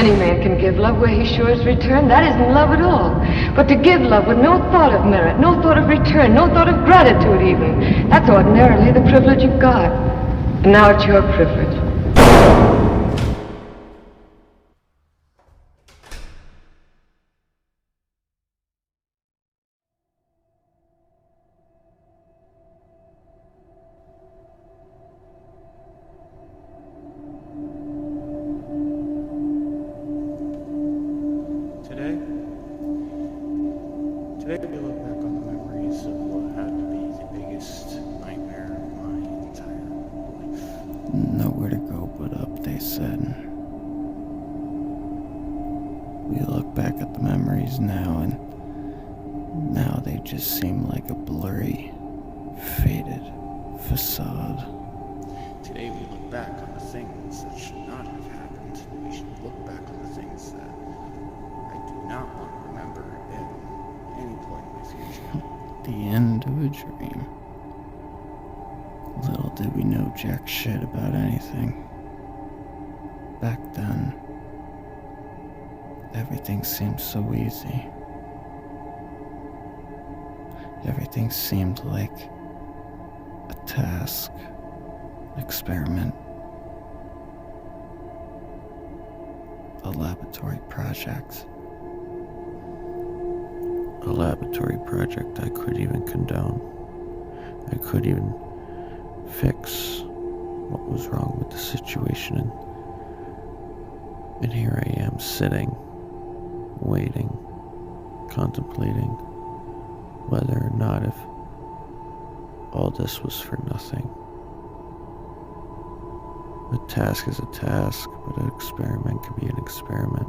Any man can give love where he sure is returned. That isn't love at all. But to give love with no thought of merit, no thought of return, no thought of gratitude even, that's ordinarily the privilege of God. And now it's your privilege. Today we look back on the memories of what had to be the biggest nightmare of my entire life. Nowhere to go but up, they said. We look back at the memories now, and now they just seem like a blurry, faded facade. Today we look back on the things that should not have happened. We should look back on the things that I do not want to remember at any point in my future. The end of a dream. Little did we know jack shit about anything. Back then, everything seemed so easy. Everything seemed like a task, experiment, a laboratory project. A laboratory project I could even condone. I could even fix what was wrong with the situation. And here I am sitting, waiting, contemplating whether or not if all this was for nothing. A task is a task, but an experiment can be an experiment.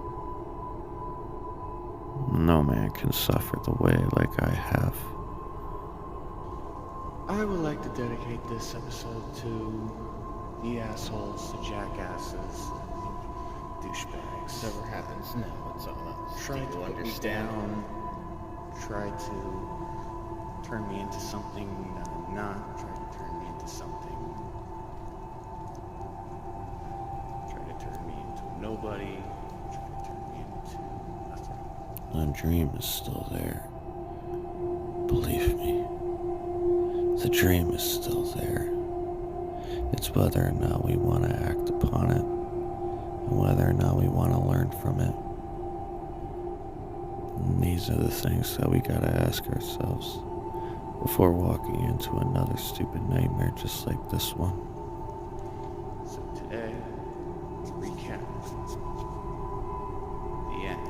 No man can suffer the way like I have. I would like to dedicate this episode to the assholes, the jackasses, douchebags. Whatever happens now, it's on us. Try to put me down, try to turn me into something that I'm not, try to turn me into something, try to turn me into a nobody, try to turn me into nothing. The dream is still there. Believe me. The dream is still there. It's whether or not we want to act upon it, and whether or not we want to learn from it. And these are the things that we gotta ask ourselves before walking into another stupid nightmare just like this one. So today, we recap the end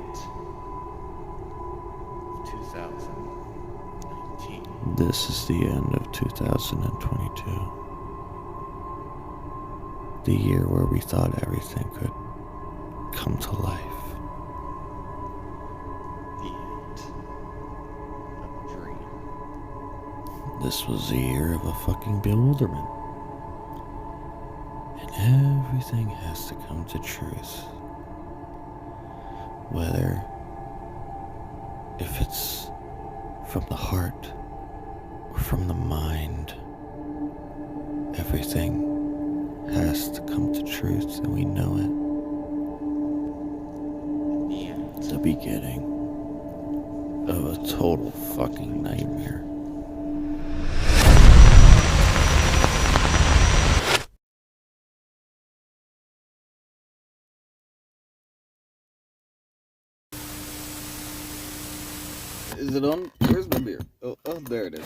of 2019. This is the end of 2022. The year where we thought everything could come to life. The end of a dream. This was a year of a fucking bewilderment. And everything has to come to truth. Whether if it's from the heart or from the mind, everything has to come to truth, and we know it. The end. The beginning of a total fucking nightmare. Is it on? Where's my beer? Oh, there it is.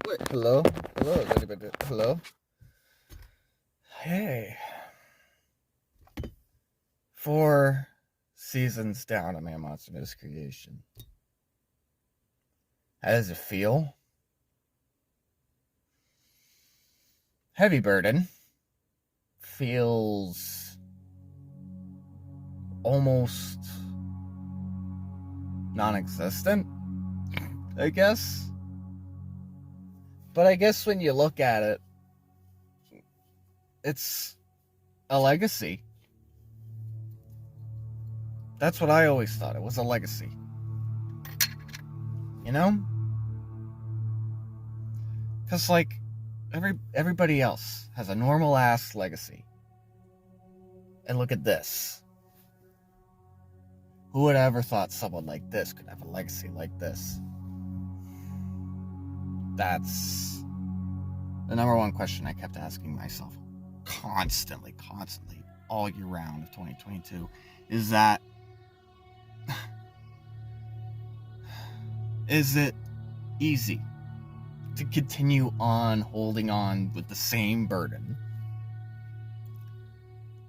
Wait, hello? Hello? Is anybody there? Hello? Hey. 4 seasons down on Man Monster Miscreation. How does it feel? Heavy burden. Feels almost non-existent, I guess. But I guess when you look at it, it's a legacy. That's what I always thought. It was a legacy. You know? Because, like, everybody else has a normal-ass legacy. And look at this. Who would have ever thought someone like this could have a legacy like this? That's the number one question I kept asking myself constantly, all year round of 2022, is that, is it easy to continue on holding on with the same burden?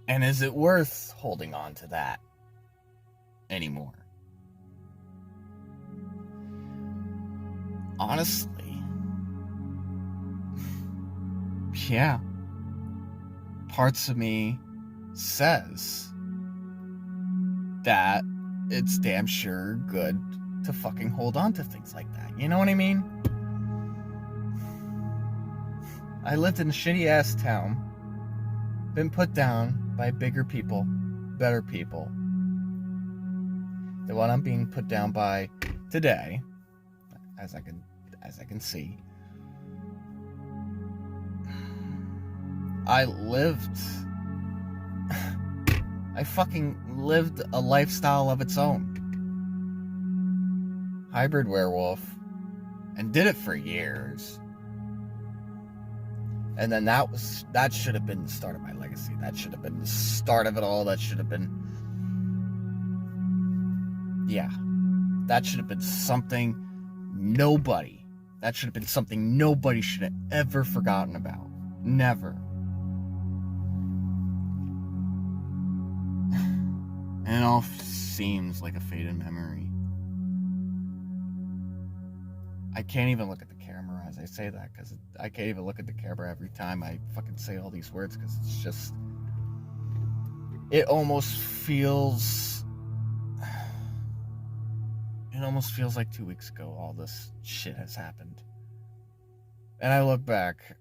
And is it worth holding on to that anymore? Honestly, yeah. Parts of me says that it's damn sure good to fucking hold on to things like that. You know what I mean? I lived in a shitty ass town, been put down by bigger people, better people than what I'm being put down by today, as I can see. I fucking lived a lifestyle of its own. Hybrid werewolf, and did it for years. And then that should have been the start of my legacy. That should have been the start of it all. That should have been something nobody should have ever forgotten about. Never. And it all seems like a faded memory. I can't even look at the camera as I say that, because I can't even look at the camera every time I fucking say all these words, because it's just, it almost feels like 2 weeks ago all this shit has happened. And I look back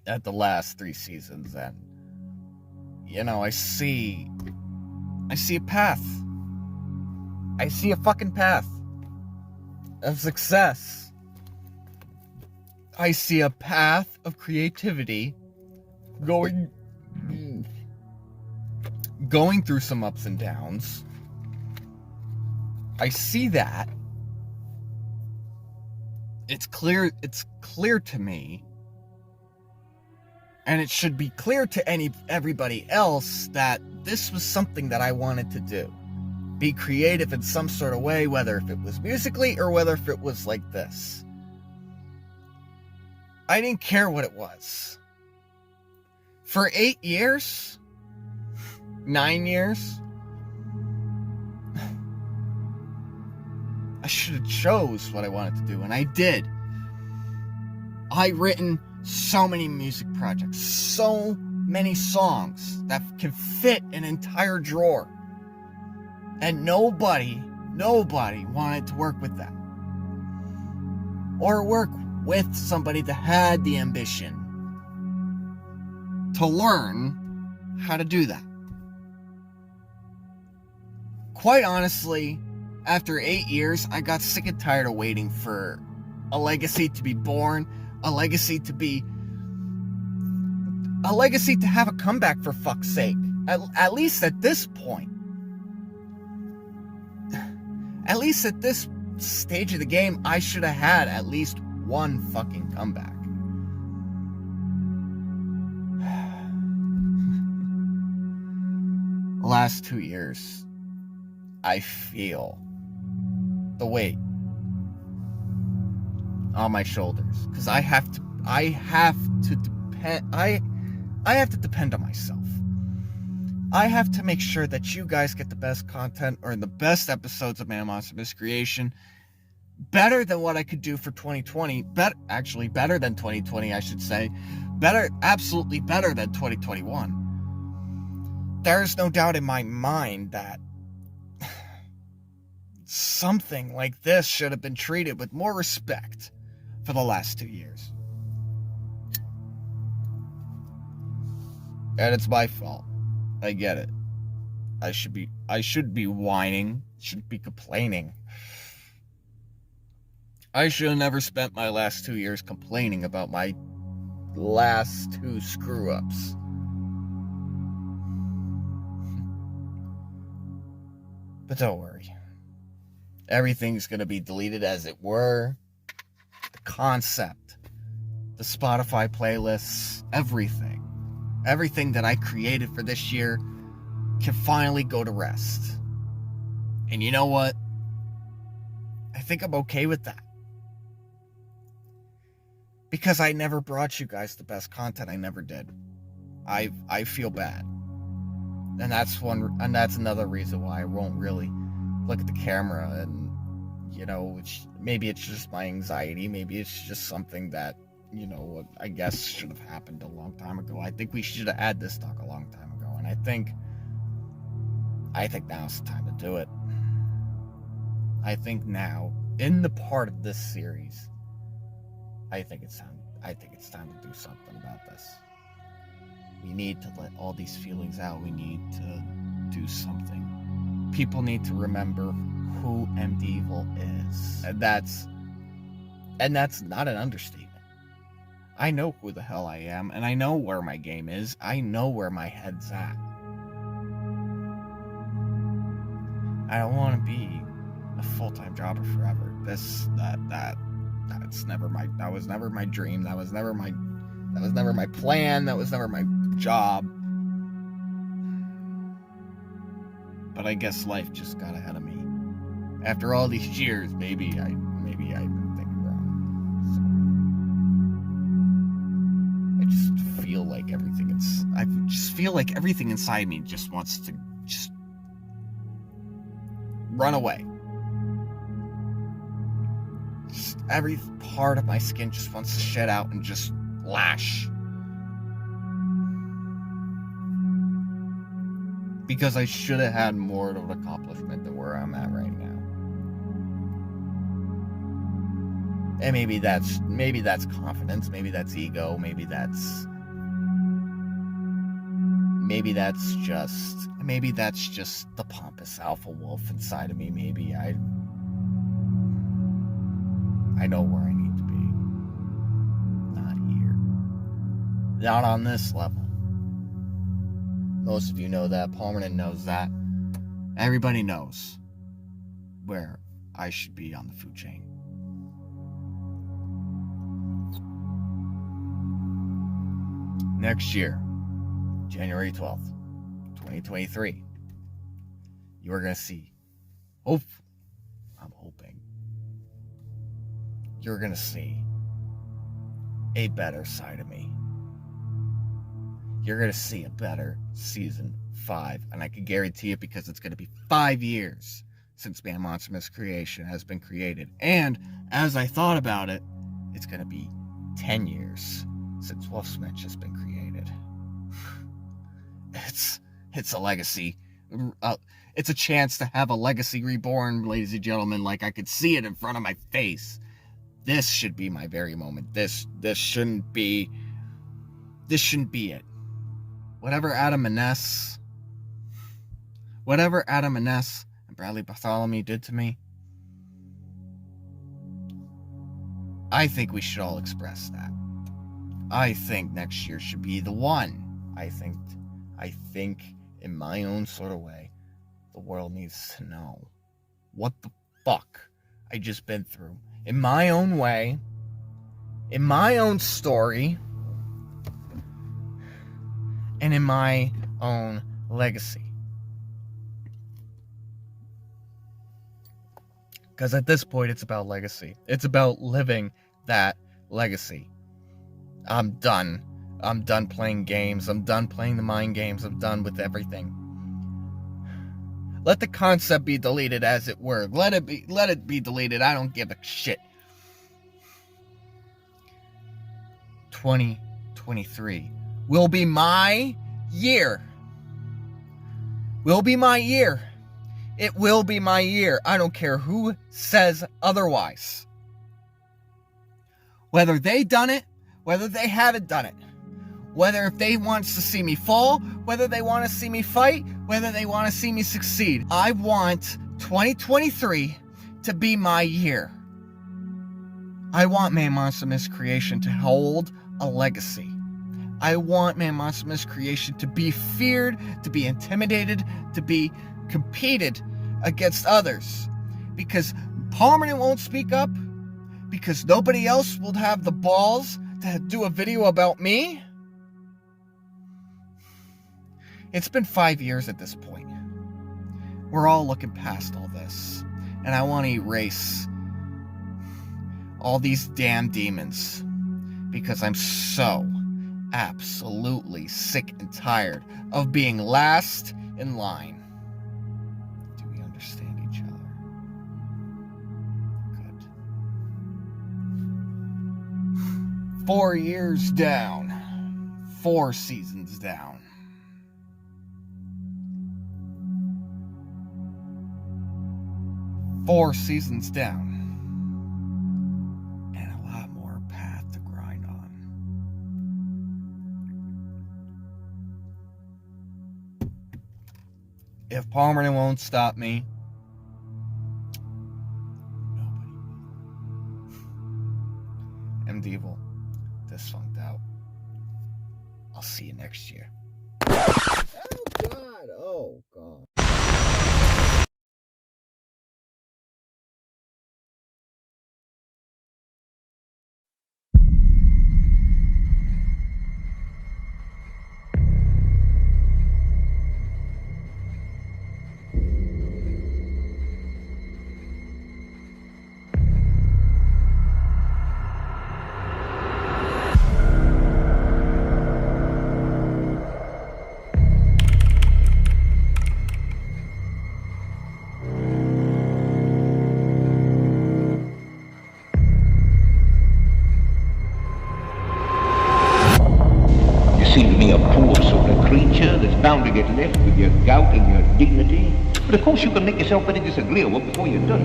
at the last 3 seasons and, you know, I see a path. I see a fucking path of success. I see a path of creativity going through some ups and downs. I see that. It's clear to me, and it should be clear to everybody else, that this was something that I wanted to do. Be creative in some sort of way, whether if it was musically or whether if it was like this. I didn't care what it was. For 8 years, 9 years, I should have chose what I wanted to do, and I did. I written so many music projects, so many songs that can fit an entire drawer. And nobody wanted to work with them. Or work with somebody that had the ambition to learn how to do that. Quite honestly, after 8 years, I got sick and tired of waiting for a legacy to be born, a legacy to have a comeback, for fuck's sake. At least at this point. At least at this stage of the game, I should have had at least one fucking comeback. The last 2 years, I feel the weight on my shoulders, because I have to depend on myself. I have to make sure that you guys get the best content, or the best episodes of Man Monster Miscreation, better than what I could do for 2020. Better than 2020, I should say. Absolutely better than 2021. There's no doubt in my mind that something like this should have been treated with more respect for the last 2 years. And it's my fault. I get it. I should be whining, shouldn't be complaining. I should have never spent my last 2 years complaining about my last 2 screw-ups. But don't worry. Everything's going to be deleted as it were. The concept, the Spotify playlists, everything. Everything that I created for this year can finally go to rest. And you know what? I think I'm okay with that. Because I never brought you guys the best content. I never did. I feel bad. And that's another reason why I won't really look at the camera, and maybe it's just my anxiety, maybe it's just something that, I guess should have happened a long time ago. I think we should have had this talk a long time ago, and I think now's the time to do it. I think now, in the part of this series, I think it's time to do something about this. We need to let all these feelings out. We need to do something. People need to remember who MDevil is. And that's not an understatement. I know who the hell I am, and I know where my game is. I know where my head's at. I don't want to be a full-time jobber forever. That was never my dream. That was never my plan. That was never my job. But I guess life just got ahead of me. After all these years, maybe I've been thinking wrong. So I just feel like everything inside me just wants to just run away. Just every part of my skin just wants to shed out and just lash. Because I should have had more of an accomplishment than where I'm at right now. And maybe that's confidence, maybe that's ego, maybe that's just the pompous alpha wolf inside of me. Maybe I know where I need to be. Not here. Not on this level. Most of you know that. Permanent knows that. Everybody knows where I should be on the food chain. Next year, January 12th, 2023, you are going to see, I'm hoping, you're going to see a better side of me. You're going to see a better season 5. And I can guarantee it because it's going to be 5 years since Man Monster Miscreation has been created. And as I thought about it, it's going to be 10 years since Wolfsmith has been created. It's a legacy. It's a chance to have a legacy reborn, ladies and gentlemen. Like, I could see it in front of my face. This should be my very moment. This shouldn't be it. Whatever Adam and Ness and Bradley Bartholomew did to me, I think we should all express that. I think next year should be the one. I think in my own sort of way, the world needs to know what the fuck I just been through. In my own way, in my own story, and in my own legacy. Because at this point, it's about legacy. It's about living that legacy. I'm done. I'm done playing games. I'm done playing the mind games. I'm done with everything. Let the concept be deleted, as it were. Let it be deleted. I don't give a shit. 2023 will be my year. Will be my year. It will be my year. I don't care who says otherwise. Whether they done it, whether they haven't done it. Whether if they want to see me fall, whether they want to see me fight, whether they want to see me succeed. I want 2023 to be my year. I want Man Monster Miscreation to hold a legacy. I want Man Monster Miscreation to be feared, to be intimidated, to be competed against others because Permanent won't speak up, because nobody else will have the balls to do a video about me? It's been 5 years at this point. We're all looking past all this, and I want to erase all these damn demons because I'm so absolutely sick and tired of being last in line. Do we understand each other? Good. 4 years down. 4 seasons down. Four seasons down. And a lot more path to grind on. If Permanent won't stop me, nobody will. Evil, Dysfunct out. I'll see you next year. Oh God, oh God. Seem to me a poor sort of creature that's bound to get left with your gout and your dignity. But of course you can make yourself very disagreeable before you're done.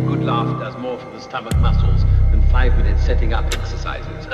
Good laugh does more for the stomach muscles than 5 minutes setting up exercises.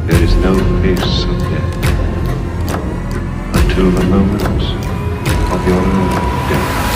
There is no place of death until the moment of your own death.